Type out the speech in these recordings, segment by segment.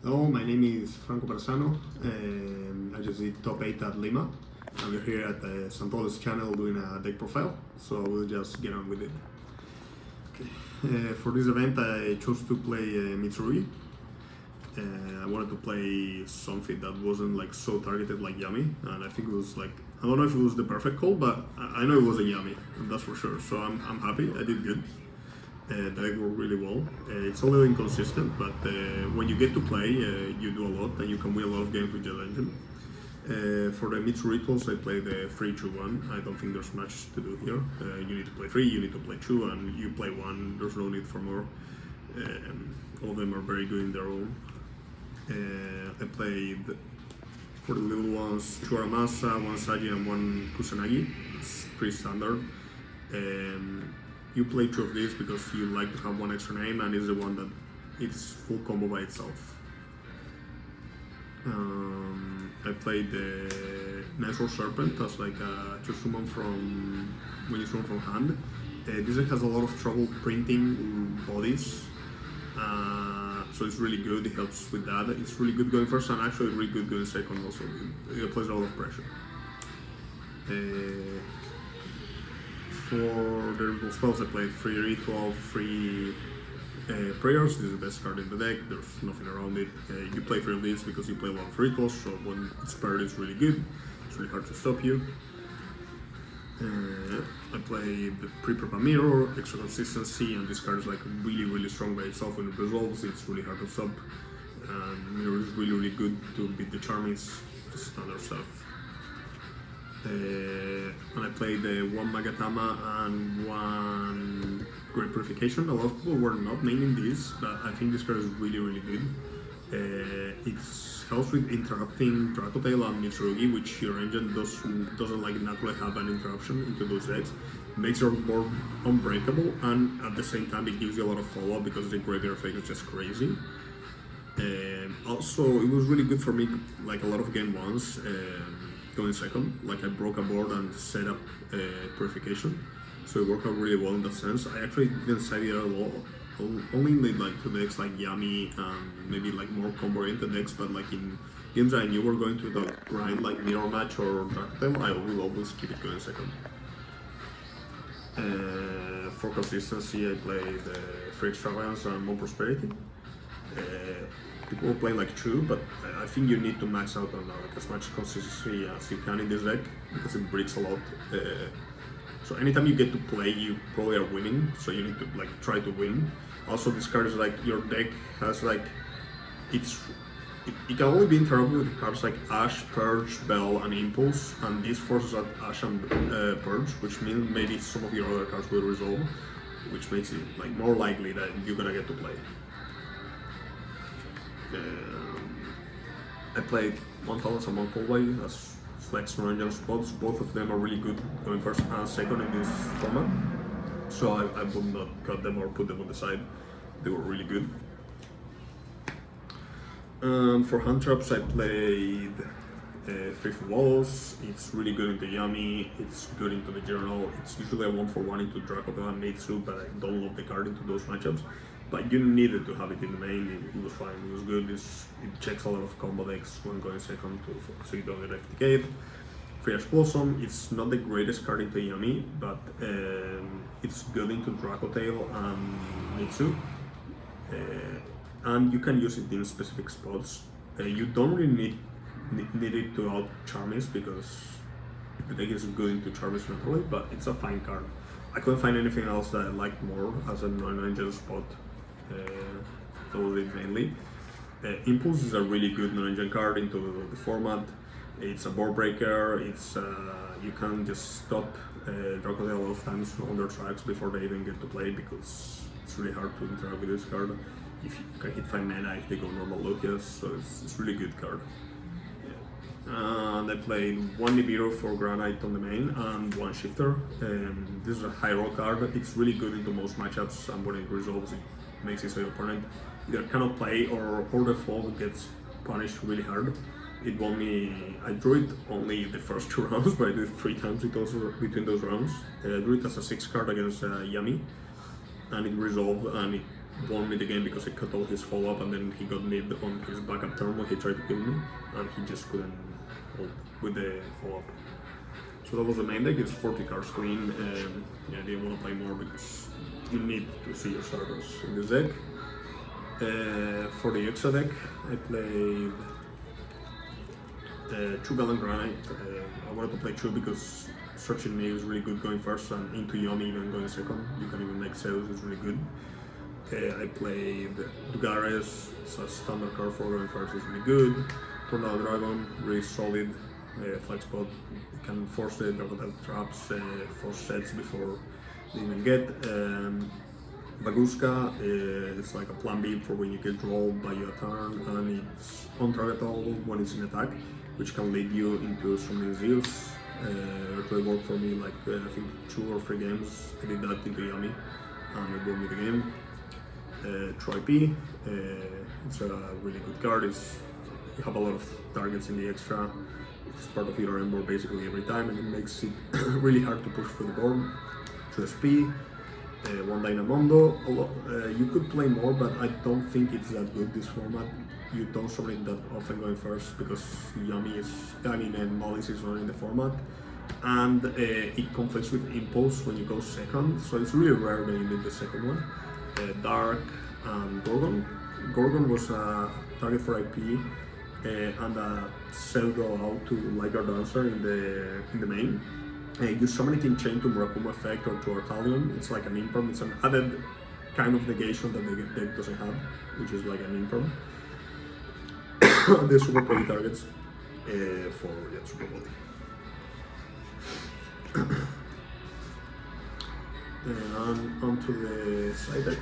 Hello, my name is Franco Persano. I just did top 8 at Lima. And we're here at Santoli's channel doing a deck profile, so we'll just get on with it. Okay. For this event, I chose to play Mitsu. I wanted to play something that wasn't like so targeted like Yami, and I think it was like, I don't know if it was the perfect call, but I know it wasn't Yami, that's for sure. So I'm happy, I did good. That worked really well. It's a little inconsistent, but when you get to play, you do a lot and you can win a lot of games with your engine. For the Mitsu rituals, I play the 3-2-1. I don't think there's much to do here. You need to play 3, you need to play 2, and you play 1. There's no need for more. All of them are very good in their own. I played, for the little ones, 2 Aramasa, 1 Saji, and 1 Kusanagi. It's pretty standard. You play 2 of these because you like to have 1 extra name, and it's the one that it's full combo by itself. I played the Natural Serpent as like to summon from when you summon from hand. This deck has a lot of trouble printing bodies, so it's really good. It helps with that. It's really good going first, and actually really good going second. Also, it applies a lot of pressure. For the ritual spells, I played 3 Ritual, 3 Prayers. This is the best card in the deck, there's nothing around it. You play 3 of these because you play a lot of rituals, so when it's paired it's really good. It's really hard to stop you. I played the Pre-Prep Mirror, extra consistency, and this card is like really strong by itself. When it resolves, it's really hard to stop. And Mirror is really good to beat the Charmings, just standard stuff. And I played 1 Magatama and 1 Great Purification. A lot of people were not naming this, but I think this card is really good. It helps with interrupting Dracotail and Mitsurugi, which your engine doesn't like naturally have an interruption into those decks. It makes your board unbreakable, and at the same time it gives you a lot of follow-up because the graveyard effect is just crazy. Also, it was really good for me, like a lot of game ones. Going second, like I broke a board and set up Purification, so it worked out really well in that sense. I actually didn't side it at all, only in like 2 decks like Yami and maybe like more combo-oriented decks, but like in games that I knew were going to the grind like Mirror Match or Dracotail, I will always keep it going second. For consistency, I played Free Extravagance and More Prosperity. People will play like 2, but I think you need to max out on like as much consistency as you can in this deck because it breaks a lot. So anytime you get to play, you probably are winning, so you need to like try to win. Also, this card is like your deck has like it can only be interrupted with cards like Ash, Purge, Bell, and Impulse, and this forces out Ash and Purge, which means maybe some of your other cards will resolve, which makes it like more likely that you're gonna get to play. I played 1001 Coldplay as flex non-engine spots. Both of them are really good going first and second in this format, so I would not cut them or put them on the side. They were really good. For hand traps, I played 3 Walls. It's really good into Yami, it's good into the Journal. It's usually a 1-for-1 into Dracotail and Mitsu, but I don't love the card into those matchups. But you needed to have it in the main. It was fine, it was good. It checks a lot of combo decks when going second, so you don't get FTK'd. Free Ash Blossom, it's not the greatest card into Yami, but it's good into Dracotail and Mitsu. And you can use it in specific spots. You don't really need it to out Charmis because the deck is good into Charmis naturally, but it's a fine card. I couldn't find anything else that I liked more as a non-engine spot. Those mainly. Impulse is a really good non-engine card into the format. It's a board breaker. It's you can just stop Dracotail a lot of times on their tracks before they even get to play because it's really hard to interact with this card. If you can hit 5 mana if they go normal Lokias, so it's really good card. And I played 1 Nibiru for Granite on the main and 1 Shifter. This is a high roll card. It's really good into most matchups, and when it resolves, it makes it so your opponent either cannot play or default gets punished really hard. It won me. I drew it only the first 2 rounds, but I did it 3 times between those rounds. I drew it as a 6 card against Yami, and it resolved, and it won me the game because I cut all his follow-up and then he got nibbled on his backup turn when he tried to kill me, and he just couldn't hold with the follow-up. So that was the main deck. It's 40 cards queen. Yeah, I didn't want to play more because you need to see your starters in this deck. For the extra deck, I played 2 Gallant Granite. I wanted to play 2 because searching me is really good going first, and into Yomi even going second. You can even make sales, it's really good. I played Dugares, it's a standard card for going first, it's really good. Tornado Dragon, really solid. Flag spot, you can force the crocodile traps, force sets before they even get. Baguska, it's like a plan B for when you get rolled by your turn, and it's untargetable when it's in attack, which can lead you into summoning Zeus. It really worked for me, like I think 2 or 3 games. I did that into Yami, and it won me the game. Troy P, it's a really good card. You have a lot of targets in the extra. It's part of your end board basically every time, and it makes it really hard to push through the board. 2 SP, 1 Dynamondo. You could play more, but I don't think it's that good this format. You don't summon it that often going first because Yami and Mollis is not in the format, and it conflicts with Impulse when you go second, so it's really rare that you need the second one. Dark and Gorgon. Gorgon was a target for IP and a pseudo out to Liger Dancer in the main. You summon it in chain to Murakuma effect or to Artalion. It's like an imperm. It's an added kind of negation that the deck doesn't have, which is like an imperm. The super poly targets for super poly. And onto the side deck.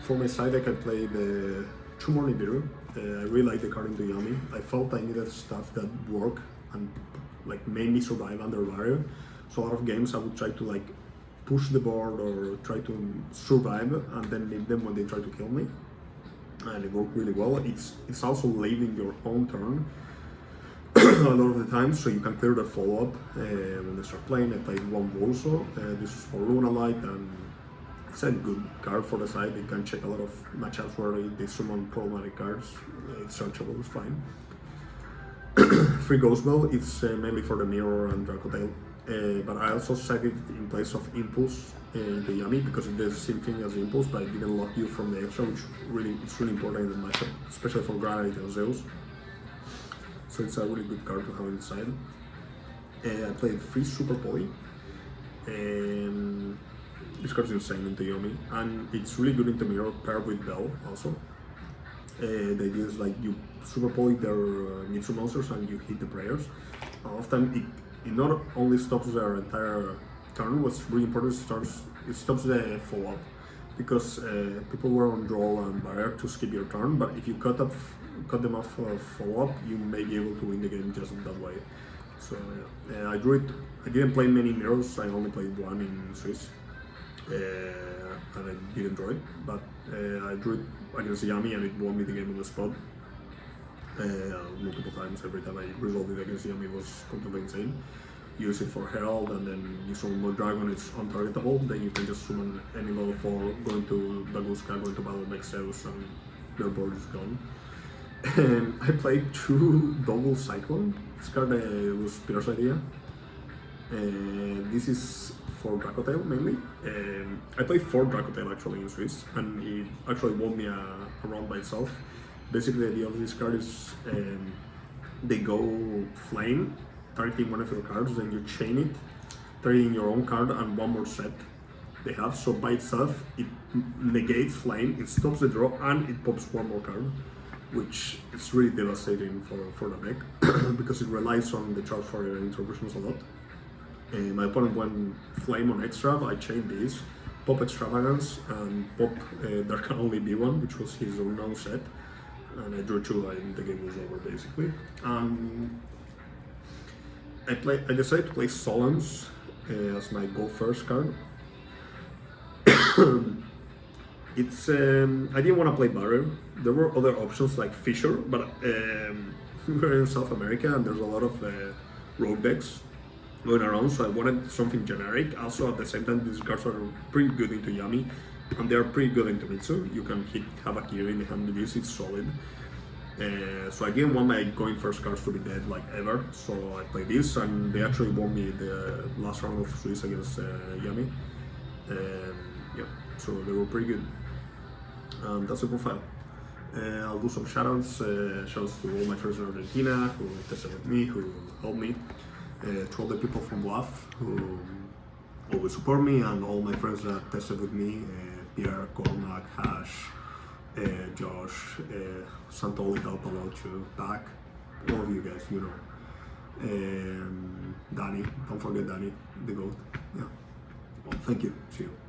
For my side deck, I played 2 more Nibiru. I really like the card into Yami. I felt I needed stuff that work and like made me survive under barrier. So a lot of games I would try to like push the board or try to survive and then leave them when they try to kill me. And it worked really well. It's also leaving your own turn a lot of the time, so you can clear the follow-up when they start playing. I played 1 Bolso. This is for Luna Light, and it's a good card for the side. You can check a lot of matchups where they summon problematic cards. It's searchable, it's fine. 3 Ghost Bell, it's mainly for the Mirror and Dracotail. But I also set it in place of Impulse into Yami because it does the same thing as Impulse, but it didn't lock you from the extra, which it's really important in the matchup, especially for Granite and Zeus. So it's a really good card to have inside. I played 3 Super Poly. This card's insane into Yomi, and it's really good into Mirror paired with Bell also. The idea is like you Super Poly their Mitsu monsters and you hit the prayers. Often it not only stops their entire turn, what's really important is it stops the follow-up. Because people were on draw and barrier to skip your turn, but if you cut them off for follow-up, you may be able to win the game just that way. So I drew it. I didn't play many mirrors. I only played 1 in Swiss, and I didn't draw it. But I drew it against Yami, and it won me the game on the spot multiple times. Every time I resolved it against Yami, it was completely insane. Use it for Herald, and then you summon more Dragon, it's untargetable. Then you can just summon any level 4, going to Baguska, going to Battle Mech Zeus, and your board is gone. And I played 2 Double Cyclone. This card was Pierre's idea. This is for Dracotail mainly. I played 4 Dracotail actually in Swiss, and it actually won me a round by itself. Basically, the idea of this card is they go Flame, targeting one of your cards, then you chain it, targeting your own card and 1 more set they have. So by itself, it negates Flame, it stops the draw, and it pops 1 more card, which is really devastating for the deck because it relies on the charge for your interruptions a lot. My opponent went Flame on extra, I chained this, pop Extravagance, and pop There Can Only Be One, which was his unknown set, and I drew 2 and the game was over basically. I decided to play Solens as my go first card. It's I didn't want to play Barrier. There were other options like Fisher, but we're in South America and there's a lot of rogue decks going around, so I wanted something generic. Also, at the same time, these cards are pretty good into Yami. and they are pretty good in Mitsu. You can hit Habakiri in the hand of use, it's solid. So I didn't want my going first cards to be dead like ever, so I played this, and they actually won me the last round of Swiss against Yami. Yeah, so they were pretty good. And that's the profile. I'll do some shoutouts. Shoutouts to all my friends in Argentina who tested with me, who helped me. To all the people from WAF who always support me, and all my friends that tested with me, Pierre, Cormac, Hash, Josh, Santoli helped a lot too, back, all of you guys, you know. Danny, don't forget Danny, the GOAT. Yeah. Well, thank you. See you.